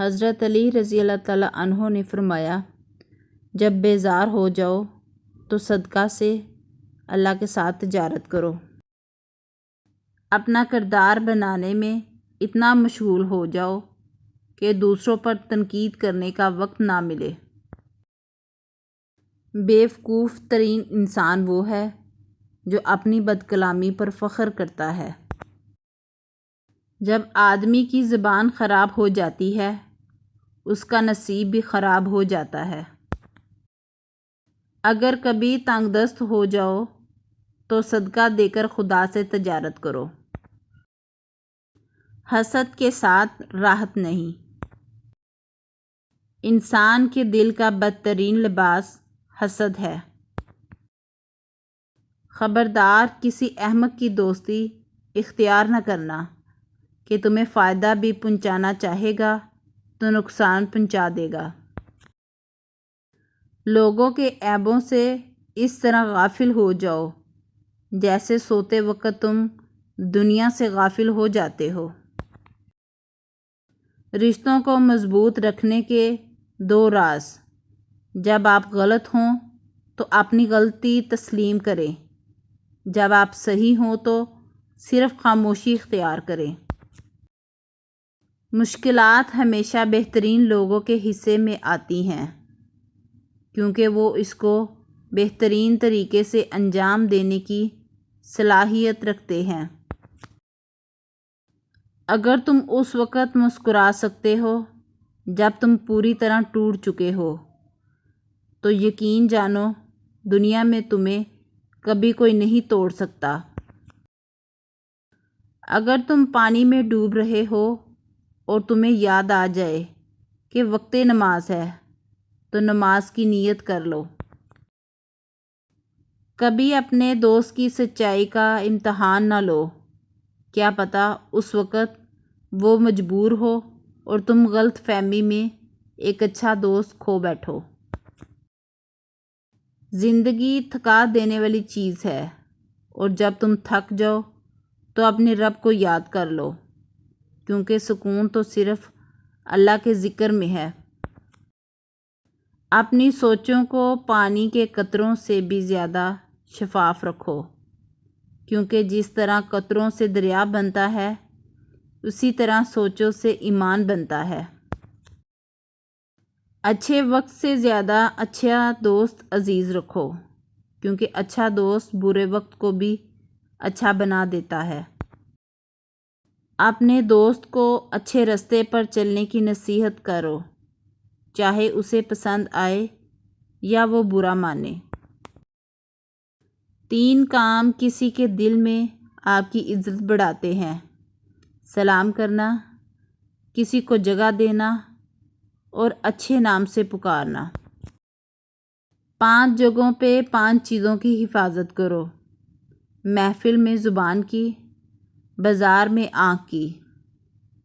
حضرت علی رضی اللہ تعالیٰ عنہ نے فرمایا، جب بیزار ہو جاؤ تو صدقہ سے اللہ کے ساتھ تجارت کرو۔ اپنا کردار بنانے میں اتنا مشغول ہو جاؤ کہ دوسروں پر تنقید کرنے کا وقت نہ ملے۔ بیوقوف ترین انسان وہ ہے جو اپنی بدکلامی پر فخر کرتا ہے۔ جب آدمی کی زبان خراب ہو جاتی ہے، اس کا نصیب بھی خراب ہو جاتا ہے۔ اگر کبھی تنگ دست ہو جاؤ تو صدقہ دے کر خدا سے تجارت کرو۔ حسد کے ساتھ راحت نہیں۔ انسان کے دل کا بدترین لباس حسد ہے۔ خبردار، کسی احمق کی دوستی اختیار نہ کرنا کہ تمہیں فائدہ بھی پہنچانا چاہے گا تو نقصان پہنچا دے گا۔ لوگوں کے عیبوں سے اس طرح غافل ہو جاؤ جیسے سوتے وقت تم دنیا سے غافل ہو جاتے ہو۔ رشتوں کو مضبوط رکھنے کے 2 راز: جب آپ غلط ہوں تو اپنی غلطی تسلیم کریں، جب آپ صحیح ہوں تو صرف خاموشی اختیار کریں۔ مشکلات ہمیشہ بہترین لوگوں کے حصے میں آتی ہیں کیونکہ وہ اس کو بہترین طریقے سے انجام دینے کی صلاحیت رکھتے ہیں۔ اگر تم اس وقت مسکرا سکتے ہو جب تم پوری طرح ٹوٹ چکے ہو تو یقین جانو دنیا میں تمہیں کبھی کوئی نہیں توڑ سکتا۔ اگر تم پانی میں ڈوب رہے ہو اور تمہیں یاد آ جائے کہ وقت نماز ہے تو نماز کی نیت کر لو۔ کبھی اپنے دوست کی سچائی کا امتحان نہ لو، کیا پتہ اس وقت وہ مجبور ہو اور تم غلط فہمی میں ایک اچھا دوست کھو بیٹھو۔ زندگی تھکا دینے والی چیز ہے اور جب تم تھک جاؤ تو اپنے رب کو یاد کر لو کیونکہ سکون تو صرف اللہ کے ذکر میں ہے۔ اپنی سوچوں کو پانی کے قطروں سے بھی زیادہ شفاف رکھو کیونکہ جس طرح قطروں سے دریا بنتا ہے اسی طرح سوچوں سے ایمان بنتا ہے۔ اچھے وقت سے زیادہ اچھا دوست عزیز رکھو کیونکہ اچھا دوست برے وقت کو بھی اچھا بنا دیتا ہے۔ اپنے دوست کو اچھے راستے پر چلنے کی نصیحت کرو چاہے اسے پسند آئے یا وہ برا مانے۔ 3 کام کسی کے دل میں آپ کی عزت بڑھاتے ہیں: سلام کرنا، کسی کو جگہ دینا اور اچھے نام سے پکارنا۔ 5 جگہوں پہ 5 چیزوں کی حفاظت کرو: محفل میں زبان کی، بازار میں آنکھ کی،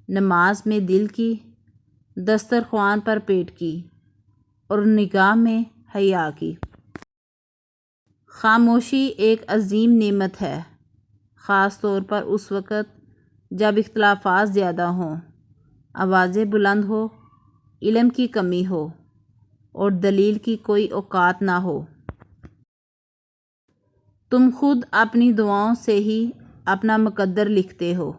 نماز میں دل کی، دسترخوان پر پیٹ کی اور نگاہ میں حیا کی۔ خاموشی ایک عظیم نعمت ہے، خاص طور پر اس وقت جب اختلافات زیادہ ہوں، آوازیں بلند ہو، علم کی کمی ہو اور دلیل کی کوئی اوقات نہ ہو۔ تم خود اپنی دعاؤں سے ہی اپنا مقدر لکھتے ہو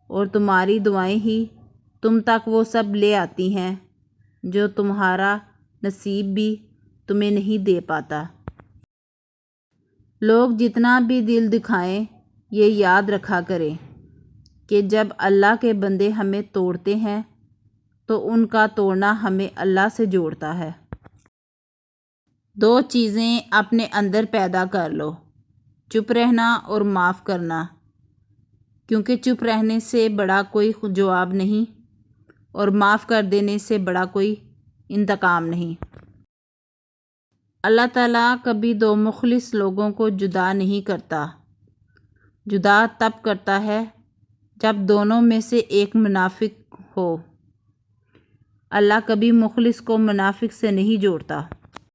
اور تمہاری دعائیں ہی تم تک وہ سب لے آتی ہیں جو تمہارا نصیب بھی تمہیں نہیں دے پاتا۔ لوگ جتنا بھی دل دکھائیں یہ یاد رکھا کریں کہ جب اللہ کے بندے ہمیں توڑتے ہیں تو ان کا توڑنا ہمیں اللہ سے جوڑتا ہے۔ 2 چیزیں اپنے اندر پیدا کر لو: چپ رہنا اور معاف کرنا، کیونکہ چپ رہنے سے بڑا کوئی جواب نہیں اور معاف کر دینے سے بڑا کوئی انتقام نہیں۔ اللہ تعالیٰ کبھی 2 مخلص لوگوں کو جدا نہیں کرتا، جدا تب کرتا ہے جب دونوں میں سے ایک منافق ہو۔ اللہ کبھی مخلص کو منافق سے نہیں جوڑتا۔